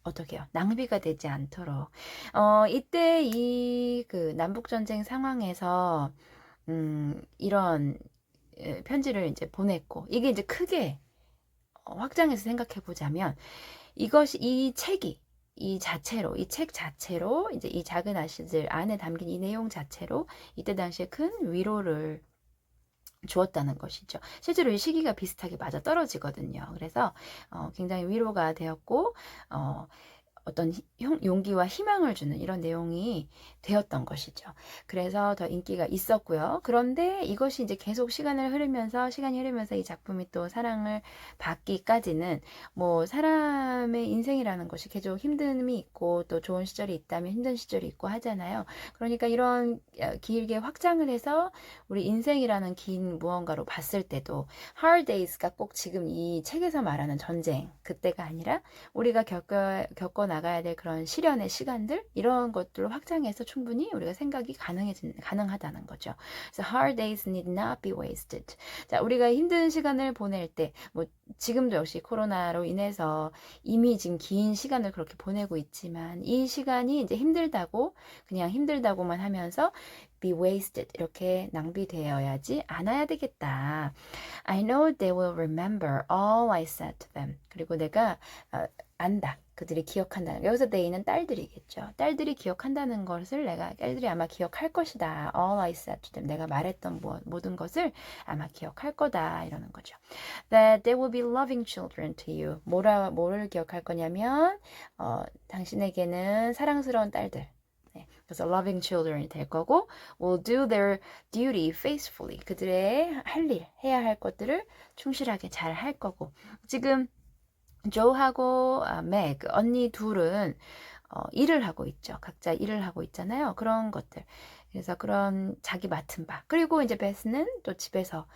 어떻게요? 낭비가 되지 않도록. 이때 이 그 남북전쟁 상황에서 이런 편지를 이제 보냈고, 이게 이제 크게 확장해서 생각해 보자면, 이것이 이 책이 이 책 자체로 이제 이 작은 아씨들 안에 담긴 이 내용 자체로 이때 당시에 큰 위로를 주었다는 것이죠. 실제로 이 시기가 비슷하게 맞아 떨어지거든요. 그래서 굉장히 위로가 되었고 어떤 용기와 희망을 주는 이런 내용이 되었던 것이죠. 그래서 더 인기가 있었고요. 그런데 이것이 이제 계속 시간이 흐르면서 이 작품이 또 사랑을 받기까지는 뭐 사람의 인생이라는 것이 계속 힘듦이 있고 또 좋은 시절이 있다면 힘든 시절이 있고 하잖아요. 그러니까 이런 길게 확장을 해서 우리 인생이라는 긴 무언가로 봤을 때도 Hard Days가 꼭 지금 이 책에서 말하는 전쟁 그때가 아니라 우리가 겪어 나가야 될 그런 시련의 시간들 이런 것들로 확장해서 충분히 우리가 생각이 가능하다는 거죠. 그래서 hard days need not be wasted. 자, 우리가 힘든 시간을 보낼 때, 뭐 지금도 역시 코로나로 인해서 이미 지금 긴 시간을 그렇게 보내고 있지만 이 시간이 이제 그냥 힘들다고만 하면서 be wasted 이렇게 낭비되어야지 않아야 되겠다. I know they will remember all I said to them. 그리고 내가 안다. 그들이 기억한다는 여기서 they는 딸들이겠죠. 딸들이 기억한다는 것을 딸들이 아마 기억할 것이다. All I said to them. 내가 말했던 모든 것을 아마 기억할 거다. 이러는 거죠. That they will be loving children to you. 뭐를 기억할 거냐면 당신에게는 사랑스러운 딸들. 그래서 loving children이 될 거고 will do their duty faithfully. 그들의 해야 할 것들을 충실하게 잘 할 거고 지금 조하고 맥 언니 둘은 일을 하고 있죠. 각자 일을 하고 있잖아요. 그런 것들. 그래서 그런 자기 맡은 바. 그리고 이제 베스는 또 집에서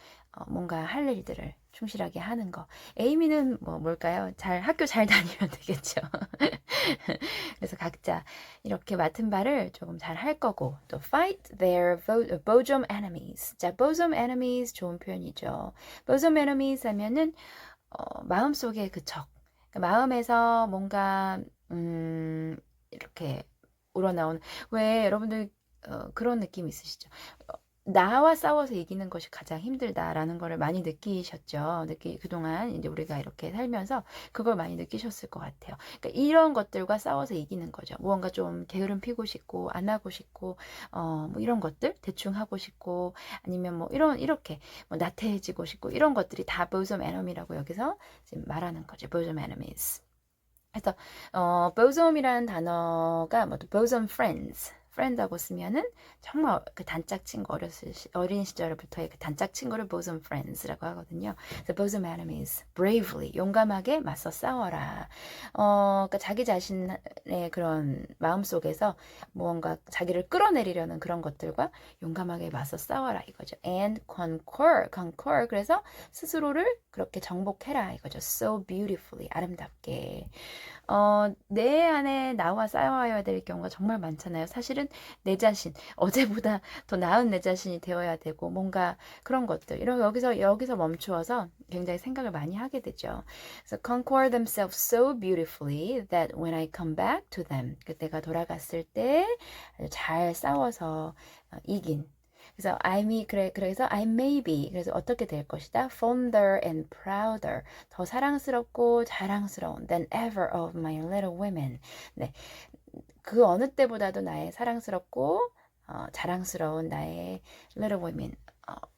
뭔가 할 일들을 충실하게 하는 거. 에이미는 뭘까요? 학교 잘 다니면 되겠죠. 그래서 각자 이렇게 맡은 바를 조금 잘 할 거고 또 fight their bosom enemies. 자, bosom enemies 좋은 표현이죠. bosom enemies 하면은 마음속의 그 적. 마음에서 뭔가 이렇게 우러나오는 왜 여러분들 그런 느낌 있으시죠? 나와 싸워서 이기는 것이 가장 힘들다라는 거를 많이 느끼셨죠. 그동안 이제 우리가 이렇게 살면서 그걸 많이 느끼셨을 것 같아요. 그러니까 이런 것들과 싸워서 이기는 거죠. 무언가 좀 게으름 피고 싶고 안 하고 싶고 뭐 이런 것들 대충 하고 싶고 아니면 뭐 이렇게 뭐 나태해지고 싶고 이런 것들이 다 bosom enemy라고 여기서 지금 말하는 거죠. bosom enemies. 그래서 bosom이라는 단어가 뭐 bosom friend하고 쓰면은 정말 그 단짝 친구 어린 시절부터의 그 단짝 친구를 bosom friends라고 하거든요. 그래서 bosom enemies, bravely 용감하게 맞서 싸워라. 그러니까 자기 자신의 그런 마음 속에서 무언가 자기를 끌어내리려는 그런 것들과 용감하게 맞서 싸워라 이거죠. And conquer 그래서 스스로를 그렇게 정복해라 이거죠. So beautifully 아름답게. 내 안에 나와 싸워야 될 경우가 정말 많잖아요. 사실은 내 자신, 어제보다 더 나은 내 자신이 되어야 되고, 뭔가 그런 것들. 여기서 멈추어서 굉장히 생각을 많이 하게 되죠. 그래서 conquer themselves so beautifully that when I come back to them, 그때가 돌아갔을 때 잘 싸워서 이긴. 그래서 그래서 I may be 그래서 어떻게 될 것이다 fonder and prouder 더 사랑스럽고 자랑스러운 than ever of my little women. 네, 그 어느 때보다도 나의 사랑스럽고 자랑스러운 나의 little women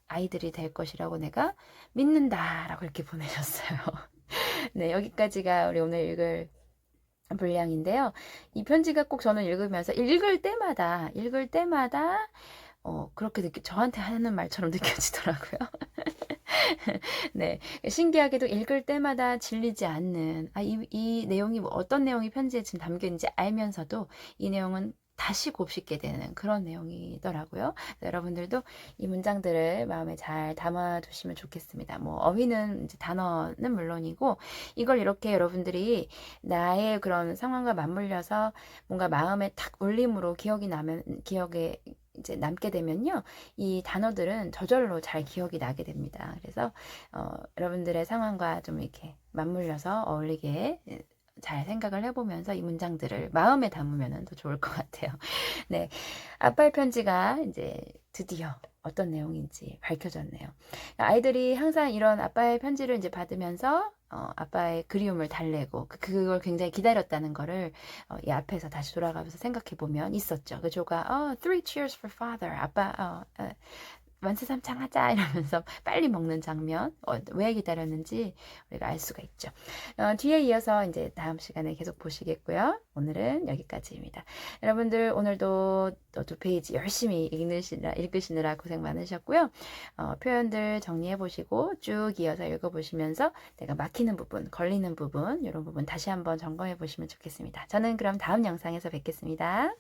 아이들이 될 것이라고 내가 믿는다라고 이렇게 보내셨어요. 네, 여기까지가 우리 오늘 읽을 분량인데요. 이 편지가 꼭 저는 읽을 때마다 그렇게 저한테 하는 말처럼 느껴지더라고요. 네. 신기하게도 읽을 때마다 질리지 않는, 이 내용이 어떤 내용이 편지에 지금 담겨 있는지 알면서도 이 내용은 다시 곱씹게 되는 그런 내용이더라고요. 여러분들도 이 문장들을 마음에 잘 담아두시면 좋겠습니다. 뭐 어휘는 이제 단어는 물론이고 이걸 이렇게 여러분들이 나의 그런 상황과 맞물려서 뭔가 마음에 탁 울림으로 기억에 이제 남게 되면요. 이 단어들은 저절로 잘 기억이 나게 됩니다. 그래서 여러분들의 상황과 좀 이렇게 맞물려서 어울리게 잘 생각을 해보면서 이 문장들을 마음에 담으면 더 좋을 것 같아요. 네. 아빠의 편지가 이제 드디어 어떤 내용인지 밝혀졌네요. 아이들이 항상 이런 아빠의 편지를 이제 받으면서 아빠의 그리움을 달래고 그걸 굉장히 기다렸다는 거를 이 앞에서 다시 돌아가면서 생각해 보면 있었죠. 그 조가 three cheers for father. 아빠 만세삼창하자 이러면서 빨리 먹는 장면 왜 기다렸는지 우리가 알 수가 있죠. 뒤에 이어서 이제 다음 시간에 계속 보시겠고요. 오늘은 여기까지입니다. 여러분들 오늘도 두 페이지 열심히 읽으시느라 고생 많으셨고요. 표현들 정리해 보시고 쭉 이어서 읽어보시면서 내가 막히는 부분, 걸리는 부분 이런 부분 다시 한번 점검해 보시면 좋겠습니다. 저는 그럼 다음 영상에서 뵙겠습니다.